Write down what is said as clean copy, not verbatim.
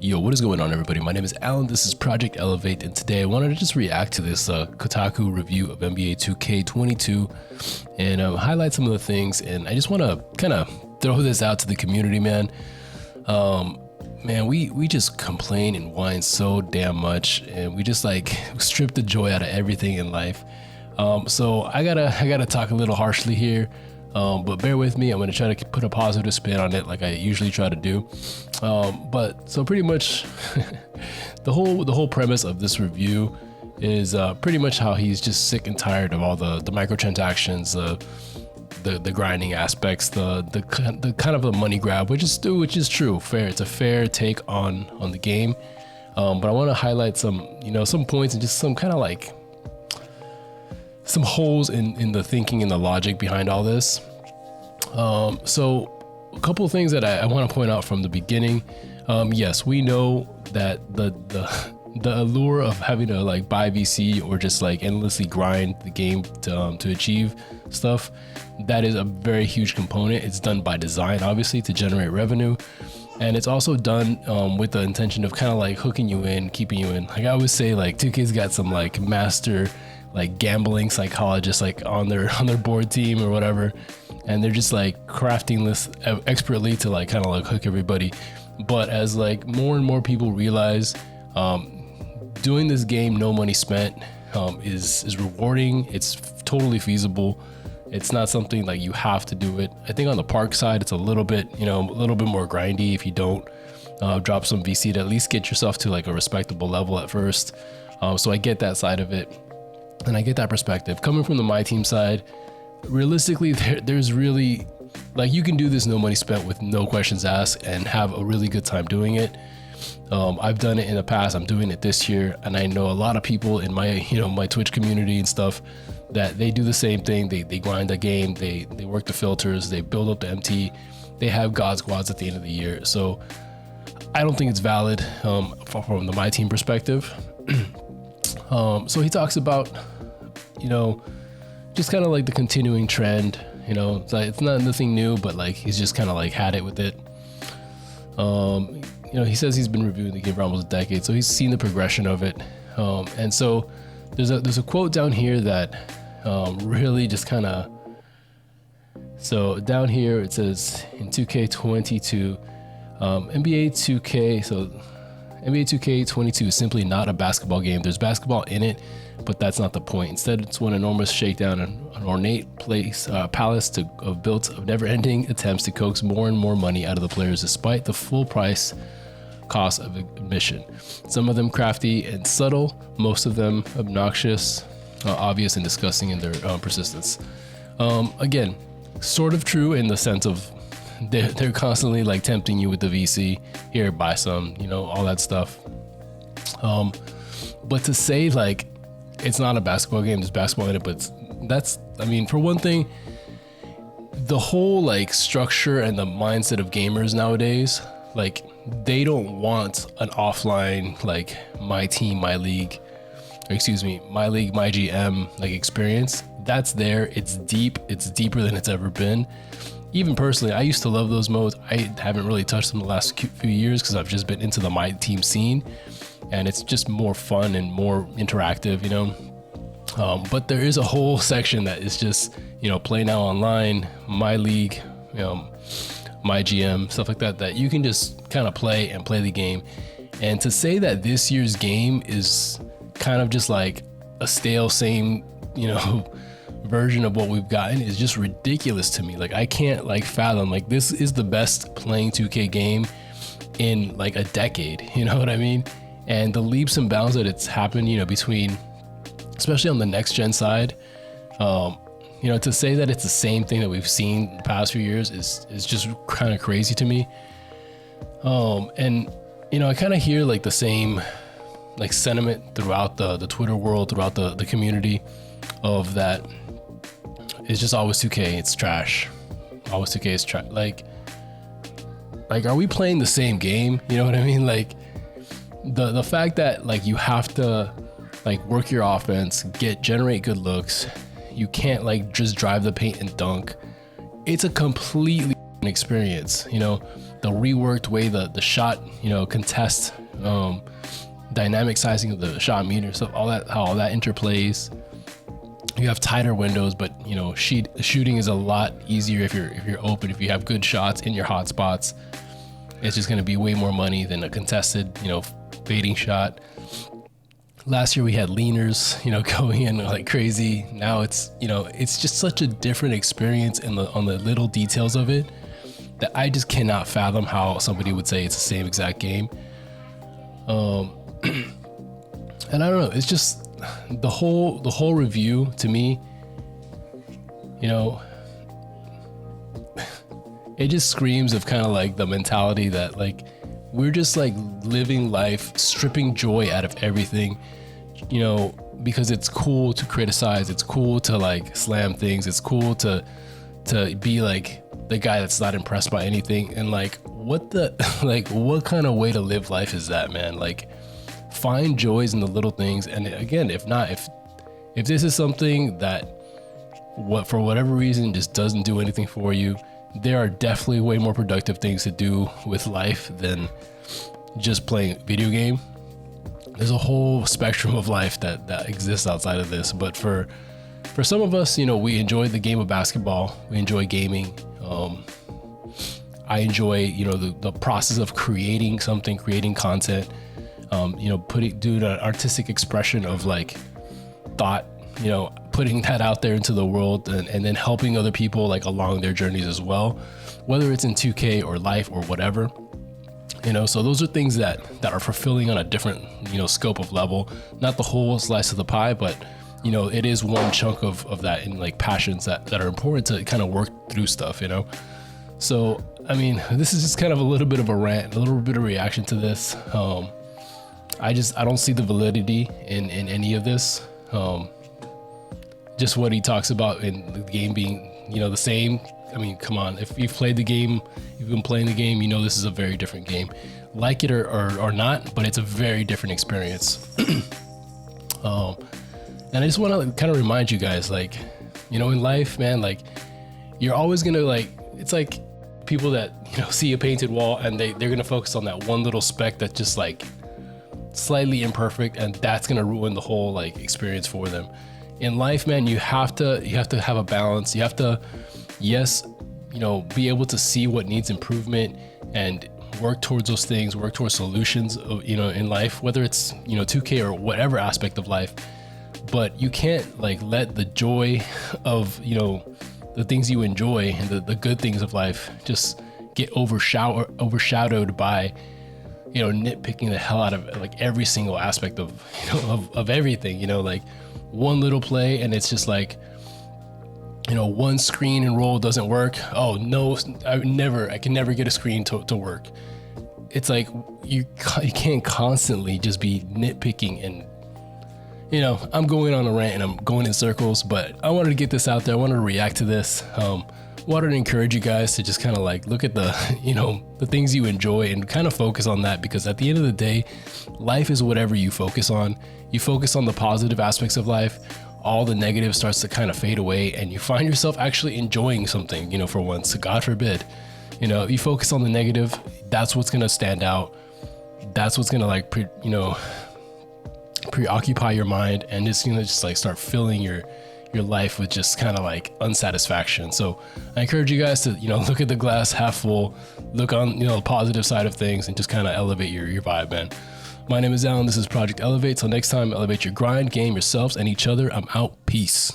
Yo, what is going on, everybody? My name is Alan. This is Project Elevate, and today I wanted to just react to this Kotaku review of NBA2K22 and highlight some of the things. And I just want to kind of throw this out to the community, man. Man, we just complain and whine so damn much, and we just like strip the joy out of everything in life. So I gotta talk a little harshly here. But bear with me. I'm going to try to put a positive spin on it like I usually try to do. But so pretty much the whole premise of this review is pretty much how he's just sick and tired of all the microtransactions, the grinding aspects, the kind of a money grab, which is true, fair. It's a fair take on the game. But I want to highlight some points and just some kind of like some holes in the thinking and the logic behind all this. So a couple of things that I want to point out from the beginning. Yes, we know that the allure of having to like buy VC or just like endlessly grind the game to achieve stuff, that is a very huge component. It's done by design, obviously, to generate revenue. And it's also done with the intention of kind of like hooking you in, keeping you in. Like I always say, like 2K's got some like master like gambling psychologists like on their board team or whatever, and they're just like crafting this expertly to like kind of like hook everybody. But as like more and more people realize, doing this game no money spent is rewarding. It's totally feasible. It's not something like you have to do it. I think on the park side it's a little bit more grindy if you don't drop some VC to at least get yourself to like a respectable level at first. So I get that side of it. And I get that perspective. Coming from the my team side, realistically, there's really, like, you can do this no money spent with no questions asked and have a really good time doing it. I've done it in the past. I'm doing it this year, and I know a lot of people in my my Twitch community and stuff that they do the same thing. They grind the game. They work the filters. They build up the MT. They have God squads at the end of the year. So I don't think it's valid from the my team perspective. So he talks about, just kind of like the continuing trend, it's not nothing new, but like he's just kind of like had it with it. He says he's been reviewing the game for almost a decade, so he's seen the progression of it. And so there's a quote down here that really just kind of, so down here it says in 2K22, NBA 2K22 is simply not a basketball game. There's basketball in it, but that's not the point. Instead, it's one enormous shakedown, an ornate palace built of never-ending attempts to coax more and more money out of the players despite the full price cost of admission. Some of them crafty and subtle, most of them obnoxious, obvious and disgusting in their persistence. Again, sort of true in the sense of they're constantly like tempting you with the VC, here, buy some, all that stuff. But to say like it's not a basketball game, there's basketball in it, but for one thing, the whole like structure and the mindset of gamers nowadays, like they don't want an offline like my team, my league, my league, my GM like experience. That's there. It's deep. It's deeper than it's ever been. Even personally, I used to love those modes. I haven't really touched them the last few years because I've just been into the my team scene, and it's just more fun and more interactive, But there is a whole section that is just, play now online, my league, my GM, stuff like that you can just kind of play the game. And to say that this year's game is kind of just like a stale, same, version of what we've gotten is just ridiculous to me. Like I can't like fathom like this is the best playing 2K game in like a decade, you know what I mean? And the leaps and bounds that it's happened, between, especially on the next gen side, to say that it's the same thing that we've seen the past few years is just kind of crazy to me. And I kind of hear like the same like sentiment throughout the Twitter world, throughout the community of that. It's just always 2K, it's trash. Always 2K is trash. Like, are we playing the same game? You know what I mean? Like, the fact that like you have to like work your offense, generate good looks. You can't like just drive the paint and dunk. It's a completely experience. reworked way the shot, contest, dynamic sizing of the shot meter, so all that, how all that interplays. You have tighter windows, but shooting is a lot easier if you're open. If you have good shots in your hot spots, it's just going to be way more money than a contested, fading shot. Last year we had leaners, going in like crazy. Now it's just such a different experience on the little details of it that I just cannot fathom how somebody would say it's the same exact game. And I don't know, it's just the whole review to me, it just screams of kind of like the mentality that like we're just like living life, stripping joy out of everything, because it's cool to criticize, it's cool to like slam things, it's cool to be like the guy that's not impressed by anything. And like what kind of way to live life is that, man? Like, find joys in the little things. And again, if this is something that for whatever reason just doesn't do anything for you, there are definitely way more productive things to do with life than just playing a video game. There's a whole spectrum of life that exists outside of this. But for some of us, we enjoy the game of basketball, we enjoy gaming. I enjoy the process of creating something, creating content, doing an artistic expression of like thought, putting that out there into the world, and then helping other people like along their journeys as well, whether it's in 2K or life or whatever. So those are things that are fulfilling on a different, scope of level, not the whole slice of the pie, but it is one chunk of that, in like passions that are important to kind of work through stuff, So, I mean, this is just kind of a little bit of a rant, a little bit of reaction to this. I don't see the validity in any of this. Just what he talks about in the game being, the same. I mean, come on, if you've played the game, you've been playing the game, this is a very different game. Like it or not, but it's a very different experience. And I just want to kind of remind you guys, like, in life, man, like, you're always gonna like, it's like people that, see a painted wall and they're gonna focus on that one little speck that's just like slightly imperfect, and that's gonna ruin the whole like experience for them. In life, man, you have to have a balance. You have to, be able to see what needs improvement and work towards those things, work towards solutions, in life, whether it's, 2K or whatever aspect of life. But you can't like let the joy of, the things you enjoy and the good things of life just get overshadowed by, nitpicking the hell out of like every single aspect of, of everything, like one little play and it's just like, one screen and roll doesn't work. Oh no, I can never get a screen to work. It's like you can't constantly just be nitpicking and, I'm going on a rant and I'm going in circles, but I wanted to get this out there. I wanted to react to this. Wanted to encourage you guys to just kind of like look at the, the things you enjoy and kind of focus on that, because at the end of the day, life is whatever you focus on. You focus on the positive aspects of life, all the negative starts to kind of fade away, and you find yourself actually enjoying something, for once. God forbid, you focus on the negative, that's what's going to stand out. That's what's going to like, preoccupy your mind, and it's gonna just like start filling your life with just kind of like unsatisfaction. So I encourage you guys to look at the glass half full, look on the positive side of things, and just kind of elevate your vibe, man. My name is Alan, this is Project Elevate. Till next time, elevate your grind, game, yourselves, and each other. I'm out. Peace.